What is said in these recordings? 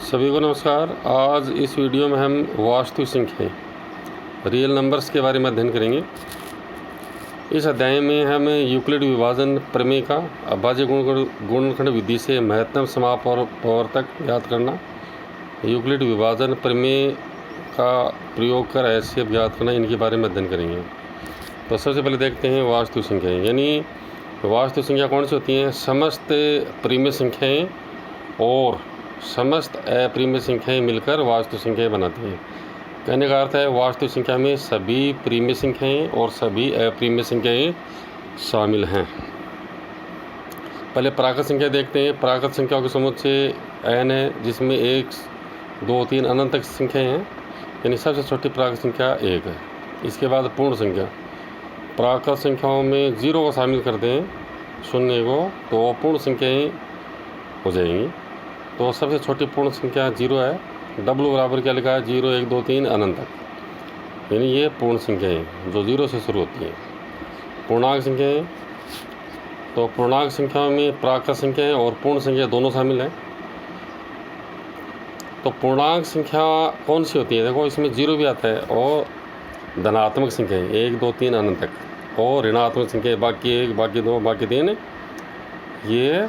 सभी को नमस्कार। आज इस वीडियो में हम वास्तु संख्याएं रियल नंबर्स के बारे में अध्ययन करेंगे। इस अध्याय में हम यूक्लिड विभाजन प्रमेय का अभाज्य गुणनखंड विधि से महत्तम समापवर्तक ज्ञात करना, यूक्लिड विभाजन प्रमेय का प्रयोग कर हैसियत ज्ञात करना, इनके बारे में अध्ययन करेंगे। तो सबसे पहले देखते हैं वास्तु संख्याएँ। यानी वास्तु संख्या कौन सी होती हैं? समस्त परिमेय संख्याएँ और समस्त अपरिमेय संख्याएँ मिलकर वास्तु संख्याएँ बनाती हैं। कहने का अर्थ है वास्तु संख्या में सभी परिमेय संख्याएँ और सभी अपरिमेय संख्याएँ शामिल हैं। पहले प्राकृत संख्या देखते हैं। प्राकृत संख्याओं के समुच्चय n है, जिसमें 1, 2, 3 अनंत तक संख्याएँ हैं। यानी सबसे छोटी प्राकृत संख्या 1 है। इसके बाद पूर्ण संख्या, प्राकृत संख्याओं में 0 को शामिल कर दें, 0 को, तो पूर्ण संख्याएँ हो जाएंगी। तो सबसे छोटी पूर्ण संख्या 0 है। W बराबर क्या लिखा है? 0, 1, 2, 3 अनंत तक, यानी ये पूर्ण संख्याएँ जो 0 से शुरू होती हैं। पूर्णांक संख्याएँ, तो पूर्णांक संख्याओं में प्राकृत संख्याएँ और पूर्ण संख्या दोनों शामिल हैं। तो पूर्णांक संख्या कौन सी होती है? देखो, इसमें 0 भी आता है, और धनात्मक संख्याएँ 1, 2, 3 अनंत तक, और ऋणात्मक संख्या बाकी 1, बाकी 2, बाकी 3, ये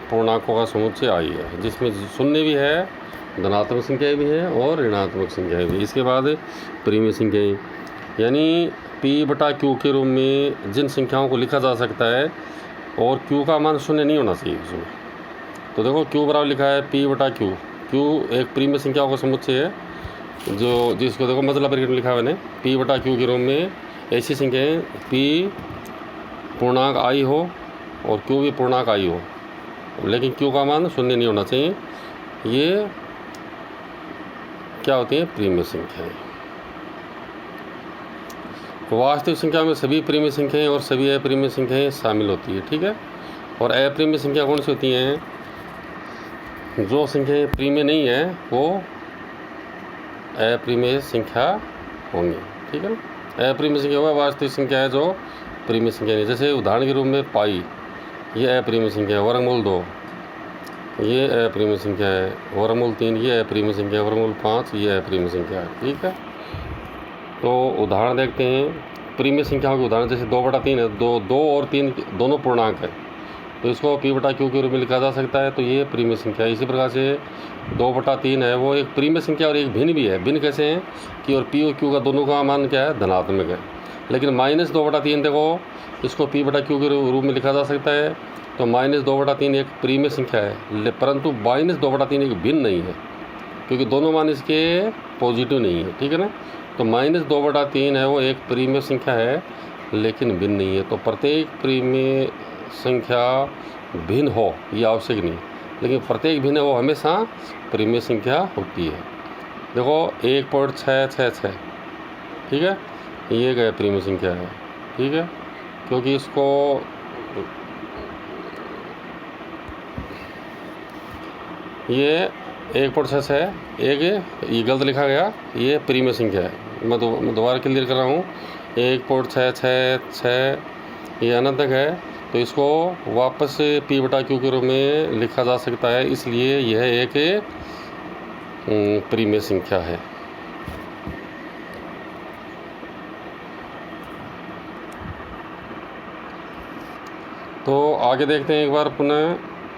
पूर्णांकों का समुच्चय आई है, जिसमें 0 भी है, धनात्मक संख्याएँ भी है और ऋणात्मक संख्याएँ भी। इसके बाद परिमेय संख्याएँ, यानी P/Q के रूप में जिन संख्याओं को लिखा जा सकता है और Q का मान 0 नहीं होना चाहिए उसमें। तो देखो, Q बराबर लिखा है P/Q। Q एक परिमेय संख्याओं का समुच्चय है, जो जिसको देखो मतलब ब्रैकेट में लिखा हुआ है P/Q के रूप में ऐसी संख्याएँ P पूर्णांक I हो और Q भी पूर्णांक I हो, लेकिन Q का मान 0 नहीं होना चाहिए। ये क्या होती है? परिमेय संख्याएँ। वास्तविक संख्या में सभी परिमेय संख्याएँ और सभी अपरिमेय संख्याएँ शामिल होती है, ठीक है। और अपरिमेय संख्या कौन सी होती हैं? जो संख्याएँ परिमेय नहीं है वो अपरिमेय संख्या होंगी, ठीक है। अपरिमेय संख्या हुआ वास्तविक संख्या है जो परिमेय संख्या नहीं। जैसे उदाहरण के रूप में पाई, ये अपरिमेय संख्या है। वर्गमूल 2 ये अपरिमेय संख्या है। वर्गमूल 3 ये अपरिमेय संख्या है। वर्गमूल 5 ये अपरिमेय संख्या है, ठीक है। तो उदाहरण देखते हैं परिमेय संख्याओं के उदाहरण। जैसे 2/3 है, 2 और 3 दोनों पूर्णांक है, तो इसको P/Q के रूप में लिखा जा सकता है, तो ये परिमेय संख्या है। इसी प्रकार से 2/3 है, वो एक परिमेय संख्या और एक भिन्न भी है। भिन्न कैसे हैं कि और P और Q का दोनों का मान क्या है? धनात्मक है। लेकिन -2/3 देखो, इसको P/Q के रूप में लिखा जा सकता है, तो -2/3 एक परिमेय संख्या है, परंतु -2/3 एक भिन्न नहीं है, क्योंकि दोनों मान इसके पॉजिटिव नहीं है, ठीक है ना। तो -2/3 है, वो एक परिमेय संख्या है लेकिन भिन्न नहीं है। तो प्रत्येक परिमेय संख्या भिन्न हो ये आवश्यक नहीं, लेकिन प्रत्येक भिन्न वो हमेशा परिमेय संख्या होती है। देखो 1.666, ठीक है, ये एक परिमेय संख्या है, ठीक है, क्योंकि इसको ये 1.6 है, एक ये गलत लिखा गया, ये परिमेय संख्या है। मैं दोबारा क्लियर कर रहा हूँ। 1.666 ये अनंत तक है, तो इसको वापस P/Q के रूप में लिखा जा सकता है, इसलिए यह एक परिमेय संख्या है। तो आगे देखते हैं एक बार पुनः।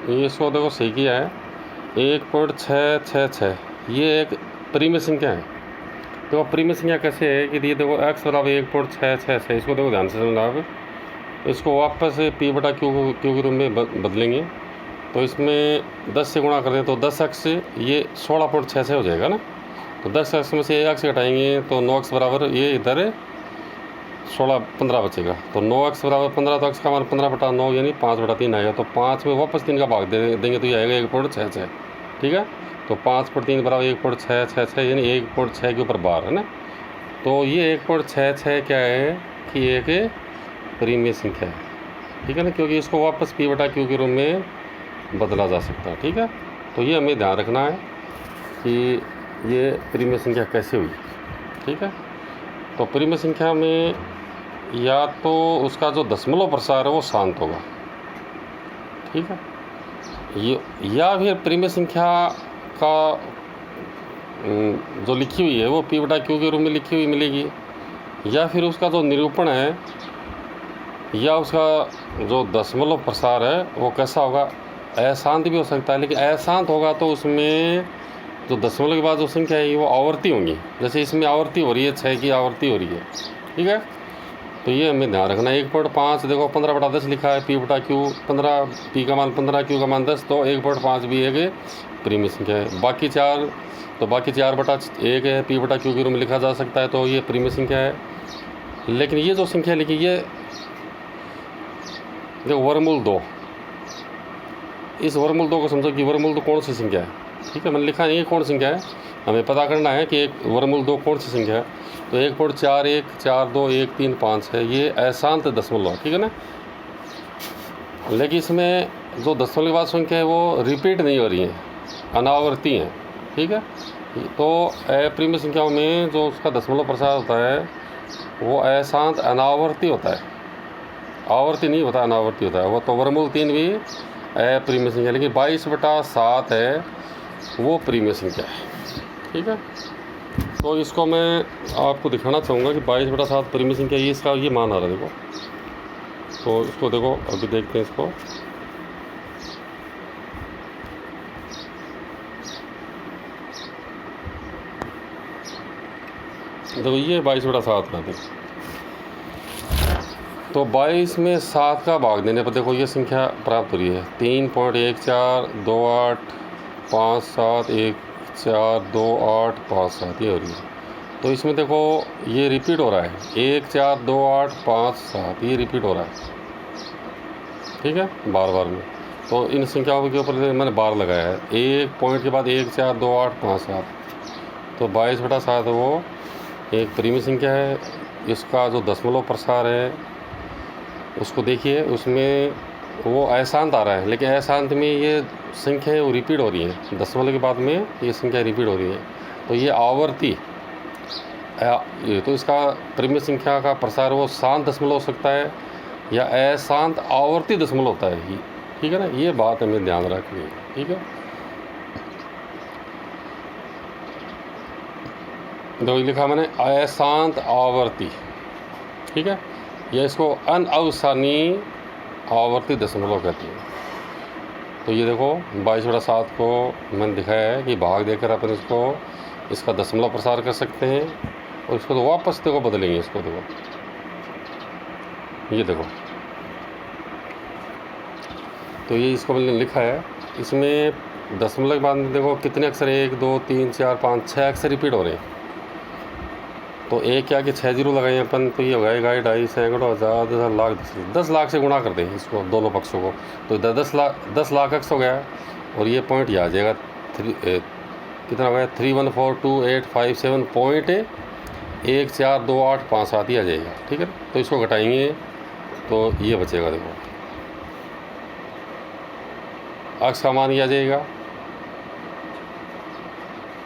ये इसको देखो सही किया है, 1.666 ये एक परिमेय संख्या है। तो परिमेय संख्या कैसे है कि ये देखो x बराबर 1.666, इसको देखो ध्यान से समझना आप। इसको वापस P/Q के रूप में बदलेंगे, तो इसमें 10 से गुणा कर दें तो 10x ये 16.66 हो जाएगा ना। तो 10x में से 1x घटाएंगे तो 9x बराबर ये इधर 15 बचेगा। तो 9x बराबर 15, तो x का मान 15/9 यानी 5/3 आएगा। तो 5 में वापस 3 का भाग देंगे तो ये आएगा 1.66, ठीक है। तो 5/3 बराबर 1.666 यानी 1.6 के ऊपर बार है ना। तो ये 1.66 क्या है कि एक परिमेय संख्या है, ठीक है ना, क्योंकि इसको वापस P/Q के रूप में बदला जा सकता है, ठीक है। तो ये हमें ध्यान रखना है कि ये परिमेय संख्या कैसे हुई, ठीक है। तो परिमेय संख्या में या तो उसका जो दशमलव प्रसार है वो शांत होगा, ठीक है, या फिर परिमेय संख्या का जो लिखी हुई है वो P बटा Q के रूप में लिखी हुई मिलेगी, या फिर उसका जो निरूपण है या उसका जो दशमलव प्रसार है वो कैसा होगा, अशांत भी हो सकता है। लेकिन अशांत होगा तो उसमें जो दशमलव के बाद जो संख्या है वो आवर्ती होंगी, जैसे इसमें आवर्ती हो रही है, 6 की आवर्ती हो रही है, ठीक है। तो ये हमें ध्यान रखना है। 1.5 देखो 15 बटा 10 लिखा है, P बटा Q 15, P का मान 15, Q का मान 10, तो 1.5 भी एक परिमेय संख्या है। बाकी 4 तो बाकी 4 बटा 1 है, P बटा Q के रूप में लिखा जा सकता है, तो ये परिमेय संख्या है। लेकिन ये जो संख्या लिखी है देखो वर्गमूल 2, इस वर्गमूल 2 को समझो कि वर्गमूल 2 कौन सी संख्या है, ठीक है। मैंने लिखा नहीं है कौन संख्या है, हमें पता करना है कि एक वर्गमूल 2 कौन सी संख्या है। तो 1.41 42 135 है, ये अशांत दशमलव, ठीक है ना। लेकिन इसमें जो दशमलव के बाद संख्या है वो रिपीट नहीं हो रही है, अनावर्ती हैं, ठीक है। तो अप्रिमेय संख्याओं में जो उसका दशमलव प्रसार होता है वो अशांत अनावर्ती होता है, आवर्ती नहीं होता, अनावर्ती होता है वो। तो वर्गमूल 3 भी अप्रिमेय संख्या, लेकिन 22/7 है वो परिमेय संख्या है, ठीक है। तो इसको मैं आपको दिखाना चाहूँगा कि 22/7 परिमेय संख्या, ये इसका ये मान आ रहा है देखो। तो इसको देखो, अभी देखते हैं इसको। देखो ये 22/7 का देखो, तो 22 में 7 का भाग देने पर देखो ये संख्या प्राप्त हो रही है 3.142847142857 ये हो रही है। तो इसमें देखो ये रिपीट हो रहा है 142857 ये रिपीट हो रहा है, ठीक है, बार बार में। तो इन संख्याओं के ऊपर मैंने बार लगाया है, एक पॉइंट के बाद 142857। तो 22/7 वो एक परिमेय संख्या है। इसका जो दशमलव प्रसार है उसको देखिए, उसमें वो अशांत आ रहा है, लेकिन अशांत में ये संख्या है वो रिपीट हो रही है, दशमलव के बाद में ये संख्या रिपीट हो रही है। तो ये आवर्ती तो इसका परिमेय संख्या का प्रसार वो शांत दशमलव हो सकता है या अशांत आवर्ती दशमलव होता है, ठीक है ना। ये बात हमें ध्यान रखनी है, ठीक है। तो लिखा मैंने अशांत आवर्ती, ठीक है, या इसको अनअवसानी आवर्ती दशमलव कहते हैं। तो ये देखो 22/7 को मैंने दिखाया है कि भाग देकर अपन इसको इसका दशमलव प्रसार कर सकते हैं, और इसको तो वापस देखो बदलेंगे, इसको देखो, ये देखो। तो ये इसको मैंने लिखा है, इसमें दशमलव के बाद में देखो कितने अक्षर, 1 2 3 4 5 6 अक्षर रिपीट हो रहे हैं। तो एक क्या कि 6 जीरो लगाए अपन, तो ये हो गया 1 2 सैकड़ों हज़ार 10 लाख से गुणा कर दें इसको दोनों पक्षों को, तो 10 लाख अक्स हो गया। और ये पॉइंट ये आ जाएगा कितना हो गया 3142857.142857 ही आ जाएगा, ठीक है। तो इसको घटाएंगे तो ये बचेगा, देखो अक्स का मान ये आ जाएगा।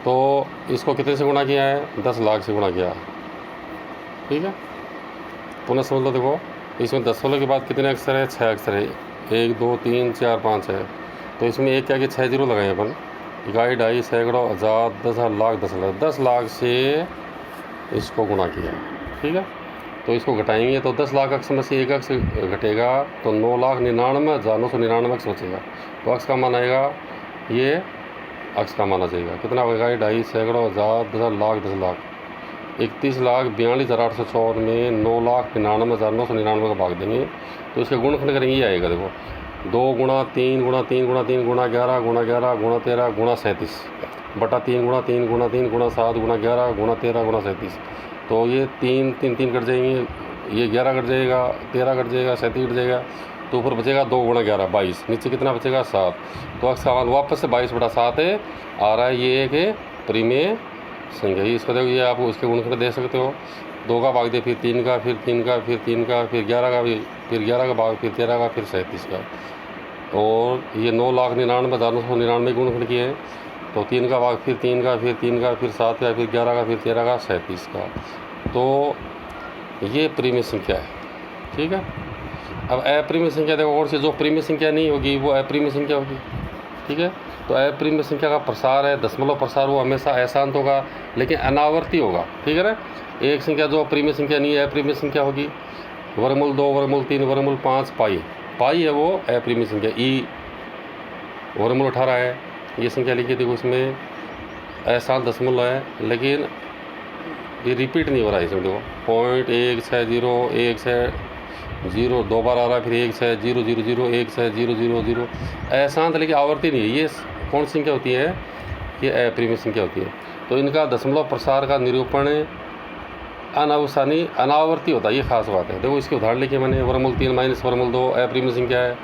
तो इसको कितने से गुणा किया है, 10 लाख से गुणा किया, ठीक है। पुनः समझ लो, देखो इसमें दशमलव के बाद कितने अक्षर है, 6 अक्षर है, 1 2 3 4 5 है। तो इसमें एक क्या कि 6 जीरो लगाए अपन, 1 2 सैकड़ों हज़ार 10 लाख से इसको गुणा किया, ठीक है। तो इसको घटाएंगे तो 10 लाख अक्स में से एक अक्स घटेगा, तो 9,99,999 अक्स बचेगा। तो अक्स का मान आएगा, ये अक्स का मान आ जाएगा कितना होगा, 1 2 सैकड़ों हज़ार 10 लाख 31,42,854 में 9,99,999 का भाग देंगे तो इसके गुणनखंड करेंगे, ये आएगा देखो 2 गुणा 3 गुणा 3 गुणा 3 गुणा 11 गुणा 11 गुणा 13 गुणा 37 बटा 3 गुणा 3 गुणा 3 गुणा 7 गुणा 11 गुणा 13 गुणा 37। तो ये 3 3 3 कट जाएंगे, ये 11 कट जाएगा, 13 कट जाएगा, 37 कट जाएगा, तो ऊपर बचेगा 2 गुणा 11 22, नीचे कितना बचेगा 7। तो अक्स का मान वापस से 22/7 आ रहा है, ये एक परिमेय संख्या। इसको देखो, ये आप उसके गुणनखंड दे सकते हो, 2 का भाग दे, फिर 3 का, फिर 3 का, फिर 3 का, फिर 11 का, फिर 11 का भाग, फिर 13 का, फिर 37 का। और ये 9,99,999 गुणनखंड किए हैं, तो 3 का भाग, फिर 3 का, फिर 3 का, फिर 7 का, फिर 11 का, फिर 13 का, 37 का। तो ये परिमेय संख्या है, ठीक है। अब अपरिमेय संख्या देखो, और से जो परिमेय संख्या नहीं होगी वो अपरिमेय संख्या होगी, ठीक है। तो अप्रिमेय संख्या का प्रसार है, दशमलव प्रसार, वो हमेशा अशांत होगा लेकिन अनावर्ती होगा, ठीक है ना। एक संख्या जो अप्रिमेय संख्या नहीं है, अप्रिमेय संख्या होगी, वर्गमूल 2, वर्गमूल 3, वर्गमूल 5 पाई है वो अप्रिमेय संख्या। ई वर्गमूल 18 है, ये संख्या लिखी, देखो इसमें अशांत दशमलव है लेकिन ये रिपीट नहीं हो रहा है इसमें, देखो 0.160 दो बार आ रहा है, फिर 160 160 अशांत लेकिन आवर्ती नहीं है। ये कौन सी संख्या होती है, ये अप्रिमेय संख्या होती है। तो इनका दशमलव प्रसार का निरूपण अनावसानी अनावर्ती होता है, ये खास बात है। देखो इसके उदाहरण लिखे मैंने, वर्गमूल 3 माइनस वर्गमूल 2 अप्रिमेय संख्या है,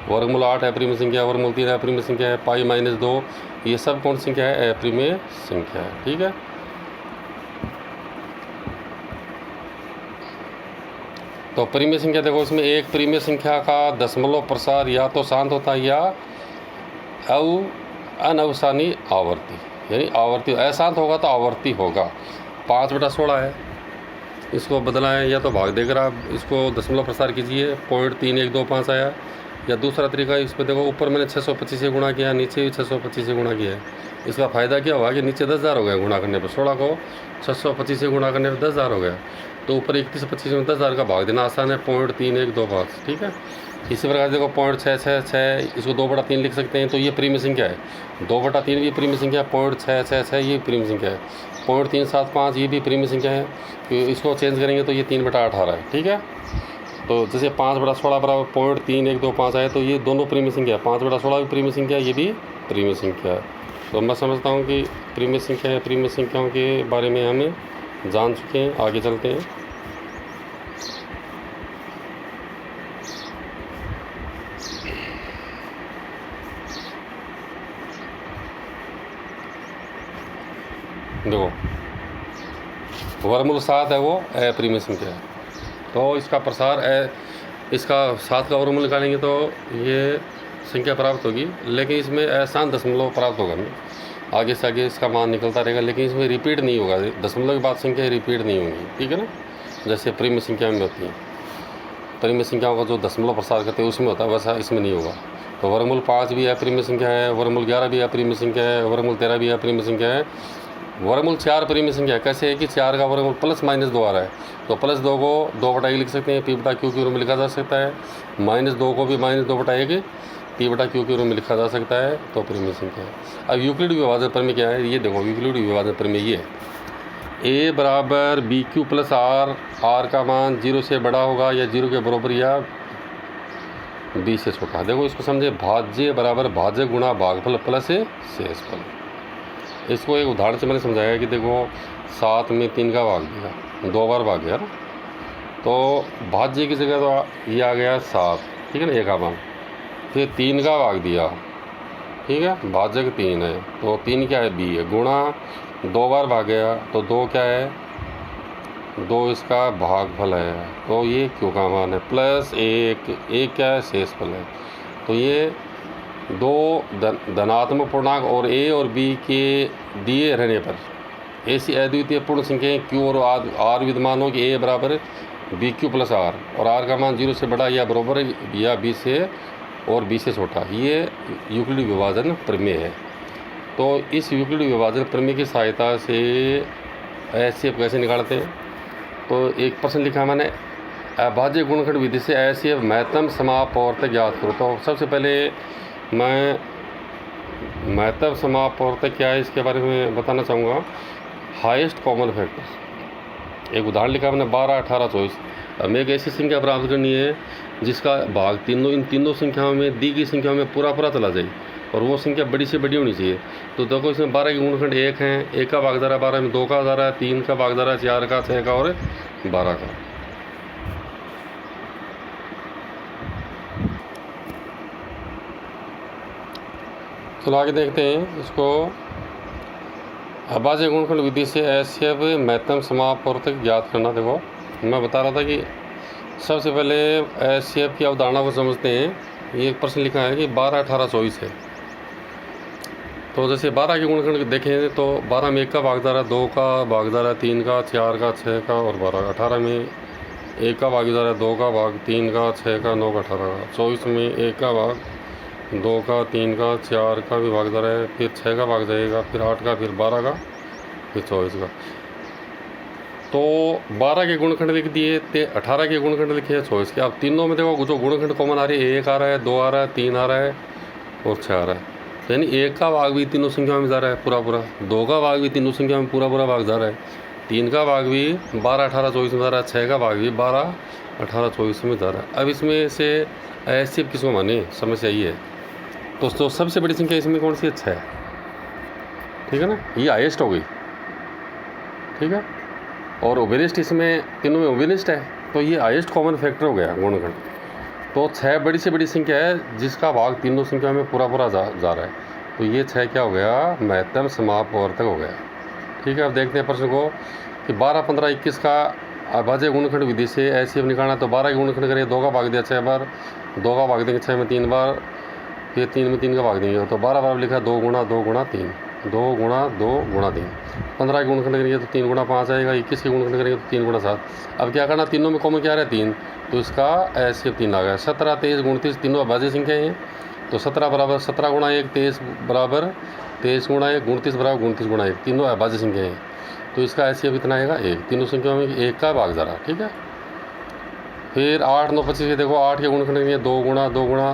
वर्गमूल 8 अप्रिमेय संख्या है, वर्गमूल 3 अप्रिमेय संख्या है, पाई माइनस 2 ये सब कौन सी संख्या है, अप्रिमेय संख्या है, ठीक है। तो परिमेय संख्या देखो, इसमें एक परिमेय संख्या का दशमलव प्रसार या तो शांत होता है या अनवसानी आवर्ती, यानी आवर्ती। अशांत होगा तो आवर्ती होगा। 5/16 है, इसको बदला है, या तो भाग देकर आप इसको दशमलव प्रसार कीजिए, 0.3125 आया। या दूसरा तरीका इसमें देखो, ऊपर मैंने 625 से गुणा किया, नीचे भी 625 से गुणा किया है। इसका फ़ायदा क्या हुआ कि नीचे 10,000 हो गया गुणा करने पर, 16 को 625 से गुणा करने पर 10,000 हो गया। तो ऊपर 3125 में 10,000 का भाग देना आसान है, 0.3125, ठीक है। इसी प्रकार देखो 0.666, इसको 2/3 लिख सकते हैं, तो ये परिमेय संख्या है। 2/3 भी परिमेय संख्या है, 0.666 ये परिमेय संख्या है, 0.375 ये भी परिमेय संख्या है। तो इसको चेंज करेंगे तो ये 3/18 है, ठीक है। तो जैसे 5/16 बराबर 0.3125 आए, तो ये दोनों परिमेय संख्या है। 5/16 भी परिमेय संख्या है, ये भी परिमेय संख्या है। तो मैं समझता हूँ कि परिमेय संख्या है, परिमेय संख्याओं के बारे में हम जान चुके हैं। आगे चलते हैं। देखो वर्गमूल 7 है, वो अप्रिमेय संख्या है। तो इसका प्रसार इसका 7 का वर्गमूल निकालेंगे तो ये संख्या प्राप्त होगी, लेकिन इसमें अशांत दशमलव प्राप्त होगा। हमें आगे से आगे इसका मान निकलता रहेगा, लेकिन इसमें रिपीट नहीं होगा। दशमलव के बाद संख्या रिपीट नहीं होंगी, ठीक है ना, जैसे परिमेय संख्या में होती है। परिमेय संख्याओं का जो दशमलव प्रसार करते हैं उसमें होता है, वैसा इसमें नहीं होगा। तो वर्गमूल 5 भी अप्रिमेय संख्या है, वर्गमूल 11 भी अप्रिमेय संख्या है, वर्गमूल 13 भी अप्रिमेय संख्या है। वर्गमूल 4 परिमेय संख्या है। कैसे है कि 4 का वर्गमूल +-2 आ रहा है, तो +2 को 2/1 लिख सकते हैं, P/Q के रूप में लिखा जा सकता है। -2 को भी -2/1 P/Q के रूप में लिखा जा सकता है, तो परिमेय संख्या है। अब यूक्लिड विभाजन प्रमेय क्या है, ये देखो यूक्लिड विभाजन प्रमेय ये है, A बराबर BQ + R, R का मान 0 से बड़ा होगा या 0 के बराबर या B से छोटा। देखो इसको समझे, भाज्य बराबर भाज्य गुणा भागफल प्लस शेषफल। इसको एक उदाहरण से मैंने समझाया कि देखो 7 में 3 का भाग दिया, 2 बार भाग गया ना, तो भाज्य की जगह तो ये आ गया 7, ठीक है ना, 1 का मान, फिर 3 का भाग दिया, ठीक है, भाजक 3 है, तो 3 क्या है, B है, गुणा 2 बार भाग गया तो 2 क्या है, 2 इसका भागफल है, तो ये Q का मान है, प्लस 1 क्या है, शेषफल है। तो ये 2 धनात्मक पूर्णांक और A और B के दिए रहने पर ऐसी अद्वितीय पूर्ण संख्याएं Q और R विद्यमान हो कि A बराबर BQ + R और R का मान 0 से बड़ा या बराबर या B से और B से छोटा, ये यूक्लिड विभाजन प्रमेय है। तो इस यूक्लिड विभाजन प्रमेय की सहायता से HCF कैसे निकालते हैं, तो एक प्रश्न लिखा मैंने, अभाज्य गुणनखंड विधि से HCF महत्तम समापवर्तक ज्ञात करो। तो सबसे पहले मैं महत्तम समापवर्तक क्या है इसके बारे में बताना चाहूँगा। हाईएस्ट कॉमन फैक्टर, एक उदाहरण लिखा मैंने 12, 18, 24। हमें एक ऐसी संख्या प्राप्त करनी है जिसका भाग इन तीनों संख्याओं में दी गई संख्याओं में पूरा चला जाए और वो संख्या बड़ी से बड़ी होनी चाहिए। तो देखो इसमें 12 के गुणनखंड 1 हैं, 1 का भाग दे रहा है 12 में, 2 का दे रहा है, 3 का भाग दे रहा है, 4 का, 6 का और 12 का। चलो आगे देखते हैं इसको। अभाज्य गुणनखंड विधि से HCF महत्तम समापवर्तक ज्ञात करना। देखो मैं बता रहा था कि सबसे पहले HCF की अवधारणा को समझते हैं। ये एक प्रश्न लिखा है कि 12, 18, 24 है। तो जैसे 12 के गुणनखंड देखें तो 12 में 1 का भागीदार है, 2 का भागीदार है, 3 का, 4 का, 6 का और 12 का। 18 में 1 का भागीदार है, 2 का भाग, 3 का, 6 का, 9 का, 18 का। 24 में 1 का भाग, 2 का, 3 का, 4 का भी भाग जा रहा है, फिर 6 का भाग जाएगा, फिर 8 का, फिर 12 का, फिर 24 का। तो 12 के गुणखंड लिख दिए थे, 18 के गुणखंड लिखे, 24 के। अब तीनों में देखो जो गुणखंड कॉमन आ रही है, 1 आ रहा है, 2 आ रहा है, 3 आ रहा है और 6 आ रहा है। यानी 1 का भाग भी तीनों संख्या में जा रहा है पूरा पूरा, 2 का भाग भी तीनों संख्या में पूरा पूरा भाग जा रहा है, 3 का भाग भी 12, 18, 24 में जा रहा है, 6 का भाग भी 12, 18, 24 में जा रहा है। अब इसमें से ऐसे किसको माने, समस्या ये है। तो सबसे बड़ी संख्या इसमें कौन सी है? 6, ठीक है ना, ये हाईएस्ट हो गई, ठीक है। और ओवेलिस्ट इसमें तीनों में ओवेलिस्ट है, तो ये हाईएस्ट कॉमन फैक्टर हो गया गुणखंड। तो 6 बड़ी से बड़ी संख्या है जिसका भाग तीनों संख्या में पूरा पूरा जा रहा है। तो ये 6 क्या हो गया? महत्तम समापवर्तक हो गया, ठीक है। अब देखते हैं प्रश्न को कि 12, 15, 21 का अभाज्य गुणखंड विधि से ऐसे निकालना। तो 12 के गुणखंड करें, 2 का भाग दिया 6 बार, 2 का भाग देंगे 6 में 3 बार, फिर 3 में 3 का भाग देंगे। तो 12 बार लिखा 2 गुणा 2 गुणा 3, 2 गुणा 2 गुणा 3। 15 के गुणखंड करेंगे तो 3 गुणा 5 आएगा, 21 के गुणखंड करेंगे तो 3 गुणा 7। अब क्या करना, तीनों में कॉमन क्या रहा है? 3, तो इसका ऐसे 3 आ गया। 17, 23, 29 तीनों अभाज्य संख्या हैं। तो 17 बराबर 17 गुणा 1, 23 बराबर 23 गुणा 1, 29 बराबर 29 गुणा 1, तीनों अभाज्य संख्या हैं। तो इसका ऐसे कितना आएगा? 1, तीनों संख्याओं में 1 का भाग जा रहा, ठीक है। फिर 8, 9, 25 देखो, 8 के गुणखंड करेंगे 2 गुणा 2 गुणा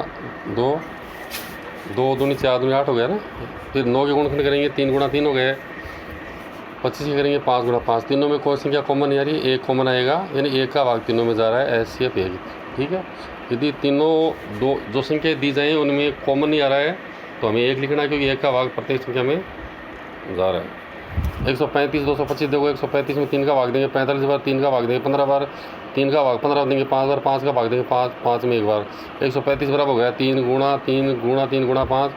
2, 2 दूनी 4 दूनी 8 हो गया ना। फिर 9 के गुणखंड करेंगे 3 गुणा 3 हो गए। 25 के करेंगे 5 गुणा 5, तीनों में कोई संख्या कॉमन नहीं आ रही, 1 कॉमन आएगा, यानी 1 का भाग तीनों में जा रहा है, HCF 1, ठीक है। यदि तीनों जो संख्या दी जाएँ उनमें कॉमन नहीं आ रहा है तो हमें 1 लिखना है, क्योंकि 1 का भाग प्रत्येक संख्या में जा रहा है। 135, 225 देखो, 135 में 3 का भाग देंगे, 45 बार 3 का भाग देंगे, 15 बार 3 का भाग 15 देंगे, 5 बार 5 का भाग देंगे, 5 में 1 बार। 135 बराबर हो गया 3 गुणा 3 गुणा 3 गुणा 5।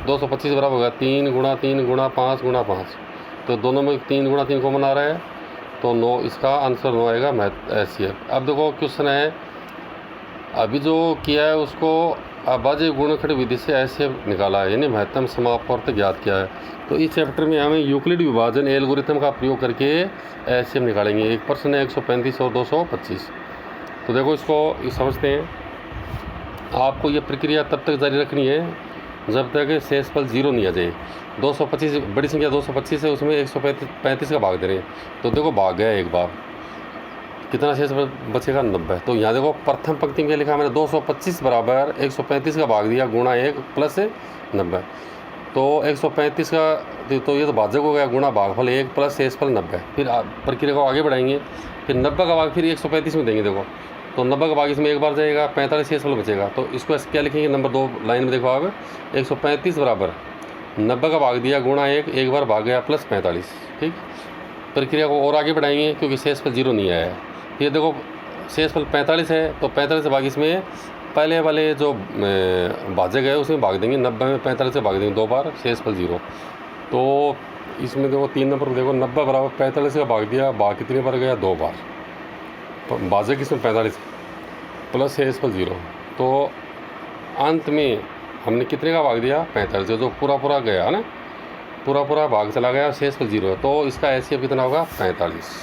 225 बराबर हो गया 3 गुणा 3 गुणा 5 गुणा 5। तो दोनों में 3 गुणा 3 कॉमन आ रहा है, तो 9, इसका आंसर 9 आएगा HCF। अब देखो क्वेश्चन है, अभी जो किया है उसको अभाज्य गुणखंड विधि से ऐसे निकाला है, यानी महत्तम समापवर्तक ज्ञात किया है। तो इस चैप्टर में हमें यूक्लिड विभाजन एल्गोरिथम का प्रयोग करके ऐसे निकालेंगे। एक प्रश्न है 135 और 225। तो देखो इसको समझते हैं। आपको ये प्रक्रिया तब तक जारी रखनी है जब तक शेषफल 0 नहीं आ जाए। 225 बड़ी संख्या 225 है, उसमें 135 का भाग दे रहे हैं। तो देखो भाग गया एक बार, कितना शेष बचेगा? 90। तो यहाँ देखो प्रथम पंक्ति में क्या लिखा मैंने, 225 बराबर 135 का भाग दिया गुणा 1 प्लस 90। तो 135 का, तो ये तो भाजक हो गया, गुणा भागफल 1 प्लस शेषफल 90। फिर प्रक्रिया को आगे बढ़ाएंगे, फिर 90 का भाग फिर 135 में देंगे। देखो तो 90 का भाग इसमें एक बार जाएगा, 45 शेषफल बचेगा। तो इसको क्या लिखेंगे? नंबर 2 लाइन में देखो आप, 135 बराबर 90 का भाग दिया गुणा 1, एक बार भाग गया प्लस 45, ठीक। प्रक्रिया को और आगे बढ़ाएंगे क्योंकि शेषफल 0 नहीं आया है। ये देखो शेषफल 45 है, तो 45 से भाग इसमें पहले वाले जो भाजक है उसमें भाग देंगे, 90 में 45 से भाग देंगे 2 बार, शेषफल 0। तो इसमें देखो 3 नंबर देखो, 90 बराबर 45 का भाग दिया, भाग कितने बार गया? 2 बार। तो भाजक इसमें 45 प्लस शेषफल 0। तो अंत में हमने कितने का भाग दिया? 45, जो पूरा गया ना, पूरा भाग चला गया, शेषफल 0 है। तो इसका HCF कितना होगा? 45।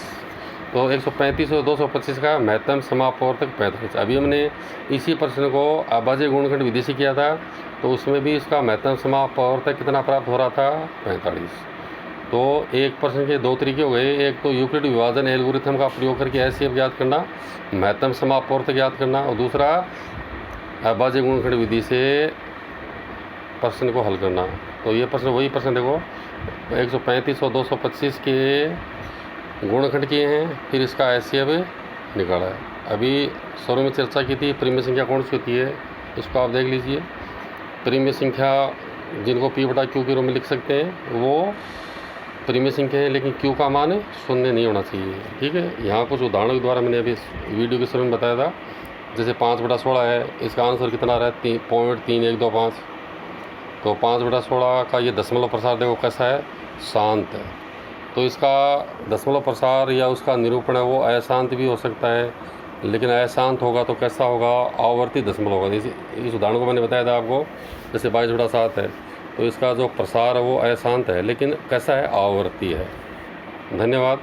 तो 135 और 225 का महत्तम समापवर्तक 45। अभी हमने इसी प्रश्न को अभाज्य गुणखंड विधि से किया था, तो उसमें भी इसका महत्तम समापवर्तक कितना प्राप्त हो रहा था? 45। तो एक प्रश्न के 2 तरीके हो गए, एक तो यूक्लिड विभाजन एल्गोरिथम का प्रयोग करके HCF ज्ञात करना, महत्तम समापवर्तक ज्ञात करना, और दूसरा अभाज्य गुणखंड विधि से प्रश्न को हल करना। तो ये प्रश्न वही प्रश्न देखो, 135 और 225 के गुणखंड किए हैं, फिर इसका HCF निकाला है। अभी शुरू में चर्चा की थी परिमेय संख्या कौन सी होती है, इसको आप देख लीजिए। परिमेय संख्या जिनको P/Q के रूप में लिख सकते हैं वो परिमेय संख्या है, लेकिन Q का मान 0 नहीं होना चाहिए, ठीक है। यहाँ कुछ उदाहरणों के द्वारा मैंने अभी वीडियो के शुरू में बताया था, जैसे 5/16 है, इसका आंसर कितना रहा है? 0.3125। तो 5/16 का ये दशमलव प्रसार देखो कैसा है? शांत है। तो इसका दशमलव प्रसार या उसका निरूपण है वो अशांत भी हो सकता है, लेकिन अशांत होगा तो कैसा होगा? आवर्ती दशमलव होगा। जैसे इस उदाहरण को मैंने बताया था आपको, जैसे 22/7 है, तो इसका जो प्रसार है वो अशांत है, लेकिन कैसा है? आवर्ती है। धन्यवाद।